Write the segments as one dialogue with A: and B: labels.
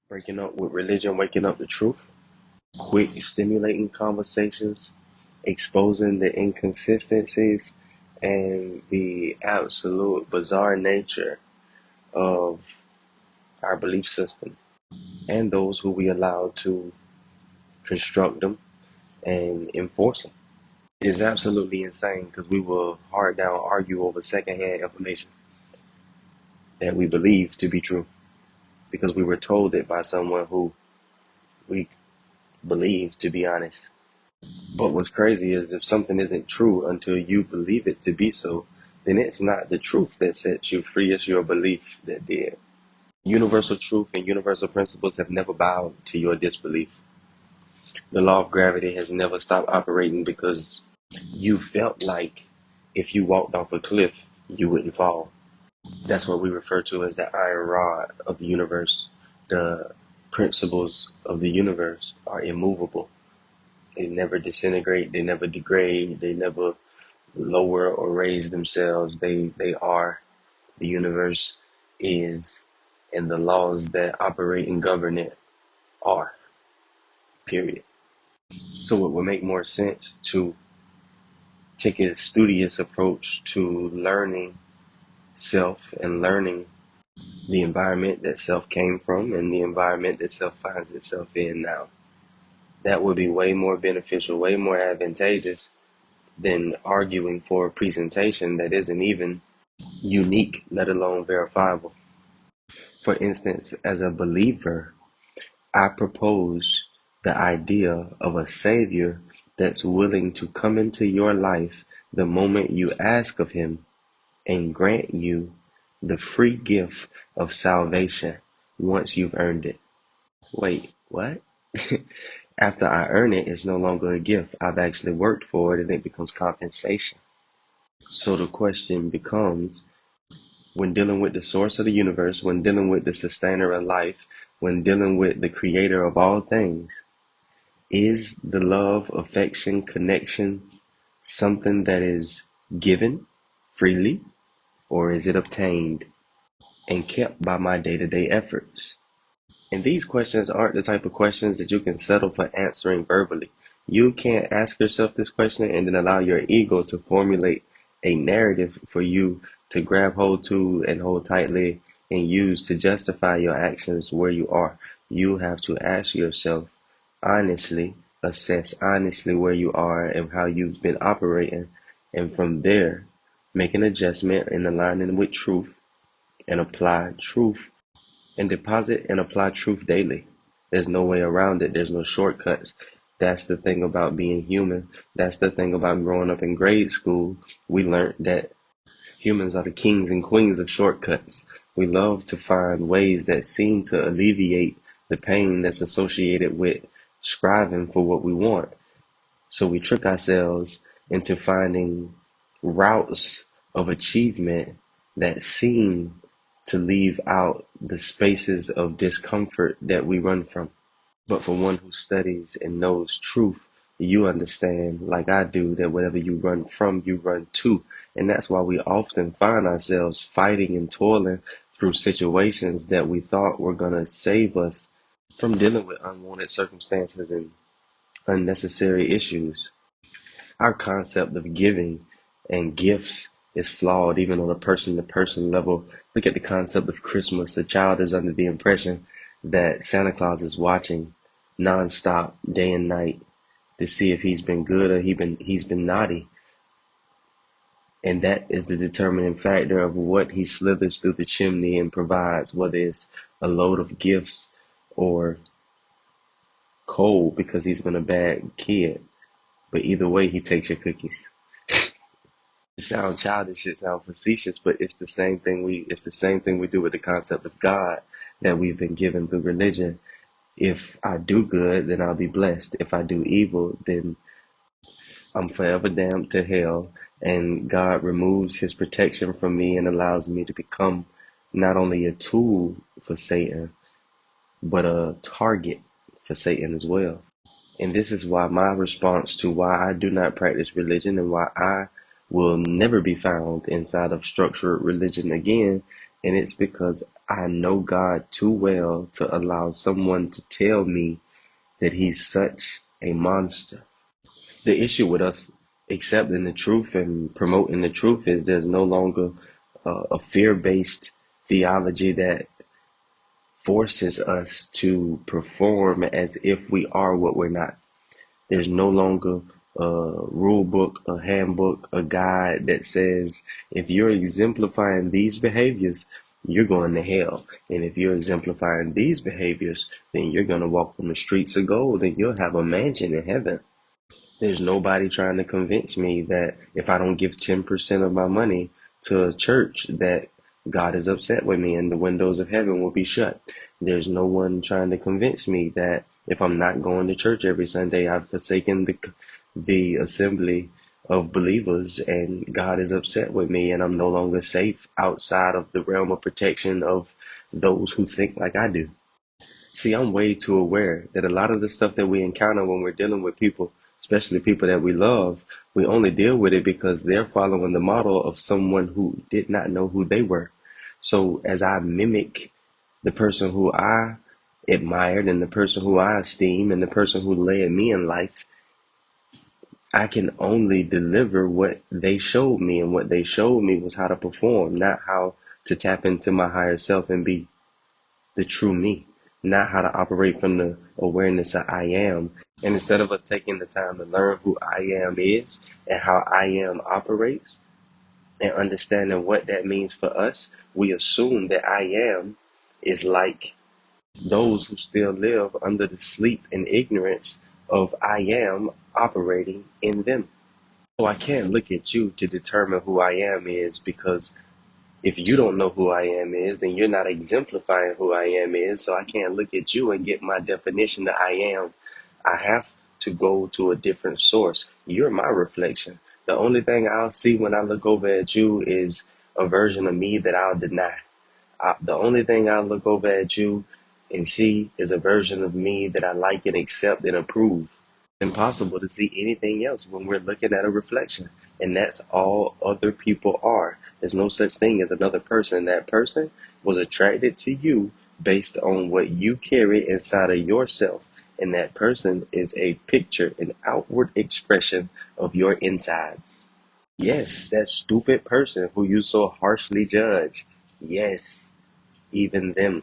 A: Breaking up with religion, waking up the truth, quick, stimulating conversations, exposing the inconsistencies and the absolute bizarre nature of our belief system and those who we allow to construct them and enforce them. It's absolutely insane because we will hard down argue over secondhand information that we believe to be true because we were told it by someone who we believe to be honest. But what's crazy is if something isn't true until you believe it to be so, then it's not the truth that sets you free, it's your belief that did. Universal truth and universal principles have never bowed to your disbelief. The law of gravity has never stopped operating because you felt like if you walked off a cliff, you wouldn't fall. That's what we refer to as the iron rod of the universe. The principles of the universe are immovable. They never disintegrate, they never degrade, they never lower or raise themselves. They are. The universe is, and the laws that operate and govern it are. Period. So it would make more sense to take a studious approach to learning self and learning the environment that self came from and the environment that self finds itself in now. That would be way more beneficial, way more advantageous than arguing for a presentation that isn't even unique, let alone verifiable. For instance, as a believer, I propose the idea of a savior that's willing to come into your life the moment you ask of him and grant you the free gift of salvation once you've earned it. Wait, what? After I earn it, it's no longer a gift. I've actually worked for it and it becomes compensation. So the question becomes, when dealing with the source of the universe, when dealing with the sustainer of life, when dealing with the creator of all things, is the love, affection, connection something that is given freely, or is it obtained and kept by my day-to-day efforts? And these questions aren't the type of questions that you can settle for answering verbally. You can't ask yourself this question and then allow your ego to formulate a narrative for you to grab hold to and hold tightly and use to justify your actions where you are. You have to ask yourself honestly, assess honestly where you are and how you've been operating, and from there, make an adjustment in aligning with truth and apply truth and deposit and apply truth daily. There's no way around it. There's no shortcuts. That's the thing about being human. That's the thing about growing up in grade school. We learned that humans are the kings and queens of shortcuts. We love to find ways that seem to alleviate the pain that's associated with striving for what we want. So we trick ourselves into finding routes of achievement that seem to leave out the spaces of discomfort that we run from. But for one who studies and knows truth, you understand, like I do, that whatever you run from, you run to. And that's why we often find ourselves fighting and toiling through situations that we thought were going to save us from dealing with unwanted circumstances and unnecessary issues. Our concept of giving and gifts is flawed even on a person to person level. Look at the concept of Christmas. A child is under the impression that Santa Claus is watching nonstop, day and night, to see if he's been good or he's been naughty. And that is the determining factor of what he slithers through the chimney and provides, whether it's a load of gifts or coal because he's been a bad kid. But either way, he takes your cookies. It sounds childish, it sounds facetious, but it's the same thing we do with the concept of God that we've been given through religion. If I do good, then I'll be blessed. If I do evil, then I'm forever damned to hell. And God removes his protection from me and allows me to become not only a tool for Satan, but a target for Satan as well. And this is why my response to why I do not practice religion and why I will never be found inside of structured religion again. And it's because I know God too well to allow someone to tell me that he's such a monster. The issue with us accepting the truth and promoting the truth is there's no longer a fear-based theology that forces us to perform as if we are what we're not. There's no longer a rule book, a handbook, a guide that says if you're exemplifying these behaviors, you're going to hell. And if you're exemplifying these behaviors, then you're going to walk on the streets of gold and you'll have a mansion in heaven. There's nobody trying to convince me that if I don't give 10% of my money to a church, that God is upset with me and the windows of heaven will be shut. There's no one trying to convince me that if I'm not going to church every Sunday, I've forsaken the assembly of believers and God is upset with me and I'm no longer safe outside of the realm of protection of those who think like I do. See, I'm way too aware that a lot of the stuff that we encounter when we're dealing with people, especially people that we love, we only deal with it because they're following the model of someone who did not know who they were. So as I mimic the person who I admired and the person who I esteem and the person who led me in life, I can only deliver what they showed me. And what they showed me was how to perform, not how to tap into my higher self and be the true me, not how to operate from the awareness of I am. And instead of us taking the time to learn who I am is and how I am operates and understanding what that means for us, we assume that I am is like those who still live under the sleep and ignorance of I am operating in them. So I can't look at you to determine who I am is because if you don't know who I am is, then you're not exemplifying who I am is. So I can't look at you and get my definition that I am. I have to go to a different source. You're my reflection. The only thing I'll see when I look over at you is a version of me that I'll deny. The only thing I'll look over at you and see is a version of me that I like and accept and approve. Impossible to see anything else when we're looking at a reflection. And that's all other people are. There's no such thing as another person. That person was attracted to you based on what you carry inside of yourself. And that person is a picture, an outward expression of your insides. Yes, that stupid person who you so harshly judge. Yes, even them.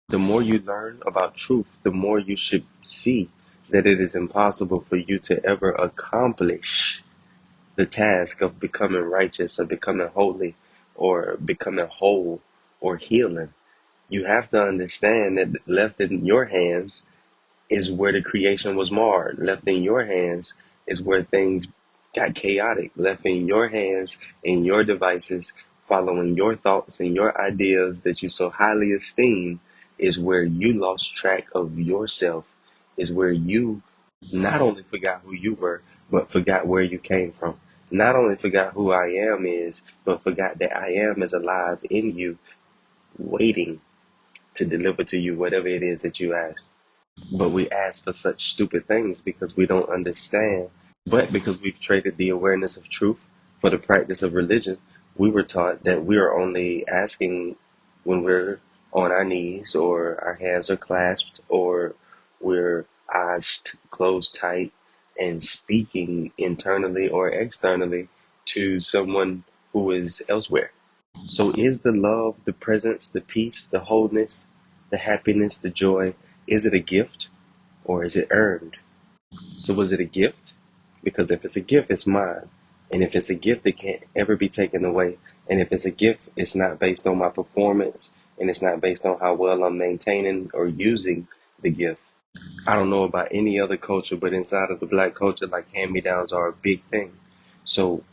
A: The more you learn about truth, the more you should see that it is impossible for you to ever accomplish the task of becoming righteous or becoming holy or becoming whole or healing. You have to understand that left in your hands is where the creation was marred. Left in your hands is where things got chaotic. Left in your hands and your devices, following your thoughts and your ideas that you so highly esteem, is where you lost track of yourself, is where you not only forgot who you were, but forgot where you came from. Not only forgot who I am is, but forgot that I am is alive in you, waiting to deliver to you whatever it is that you ask. But we ask for such stupid things because we don't understand. But because we've traded the awareness of truth for the practice of religion, we were taught that we are only asking when we're on our knees or our hands are clasped or we're eyes closed tight and speaking internally or externally to someone who is elsewhere. So is the love, the presence, the peace, the wholeness, the happiness, the joy, is it a gift or is it earned? So was it a gift? Because if it's a gift, it's mine. And if it's a gift, it can't ever be taken away. And if it's a gift, it's not based on my performance and it's not based on how well I'm maintaining or using the gift. I don't know about any other culture, but inside of the black culture, like hand-me-downs are a big thing. So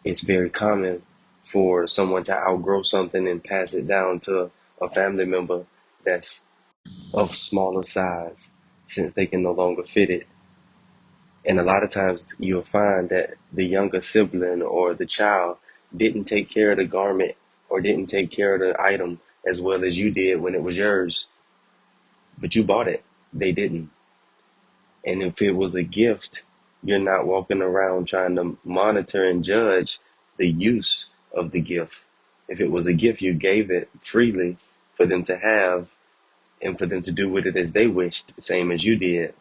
A: it's very common for someone to outgrow something and pass it down to a family member that's of smaller size since they can no longer fit it. And a lot of times you'll find that the younger sibling or the child didn't take care of the garment or didn't take care of the item as well as you did when it was yours, but you bought it. They didn't. And if it was a gift, you're not walking around trying to monitor and judge the use of the gift. If it was a gift, you gave it freely for them to have and for them to do with it as they wished, same as you did.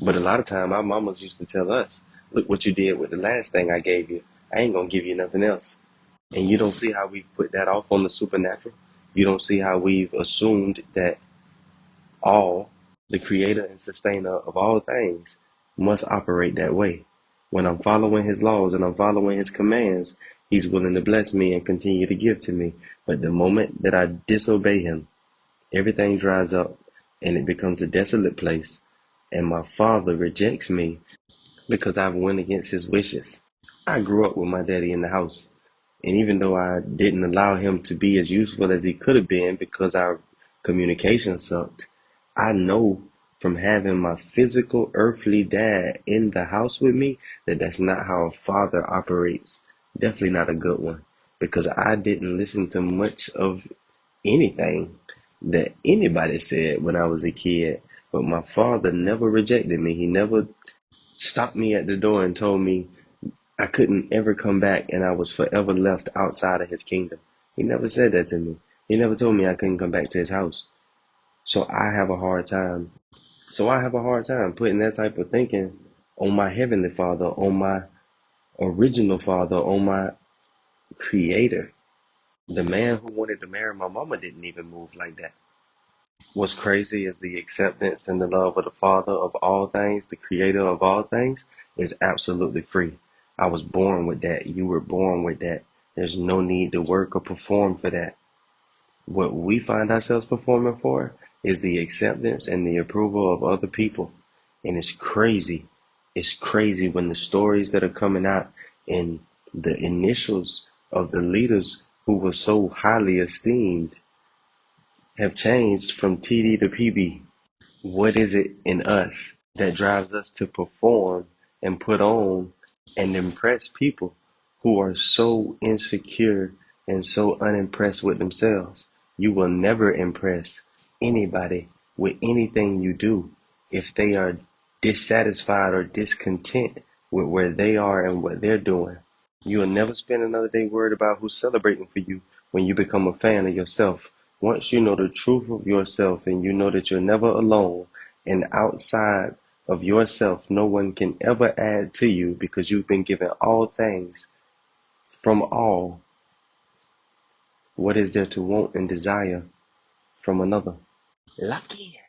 A: But a lot of time, our mamas used to tell us, look what you did with the last thing I gave you. I ain't gonna give you nothing else. And you don't see how we've put that off on the supernatural. You don't see how we've assumed that all, the creator and sustainer of all things, must operate that way. When I'm following his laws and I'm following his commands, he's willing to bless me and continue to give to me. But the moment that I disobey him, everything dries up and it becomes a desolate place. And my father rejects me because I've went against his wishes. I grew up with my daddy in the house. And even though I didn't allow him to be as useful as he could have been because our communication sucked, I know from having my physical earthly dad in the house with me that that's not how a father operates. Definitely not a good one. Because I didn't listen to much of anything that anybody said when I was a kid. But my father never rejected me. He never stopped me at the door and told me I couldn't ever come back and I was forever left outside of his kingdom. He never said that to me. He never told me I couldn't come back to his house. So I have a hard time. So I have a hard time putting that type of thinking on my heavenly father, on my original father, on my creator. The man who wanted to marry my mama didn't even move like that. What's crazy is the acceptance and the love of the Father of all things, the Creator of all things, is absolutely free. I was born with that. You were born with that. There's no need to work or perform for that. What we find ourselves performing for is the acceptance and the approval of other people. And it's crazy. It's crazy when the stories that are coming out and the initials of the leaders who were so highly esteemed have changed from TD to PB. What is it in us that drives us to perform and put on and impress people who are so insecure and so unimpressed with themselves? You will never impress anybody with anything you do if they are dissatisfied or discontent with where they are and what they're doing. You will never spend another day worried about who's celebrating for you when you become a fan of yourself. Once you know the truth of yourself and you know that you're never alone and outside of yourself, no one can ever add to you because you've been given all things from all. What is there to want and desire from another? Lucky.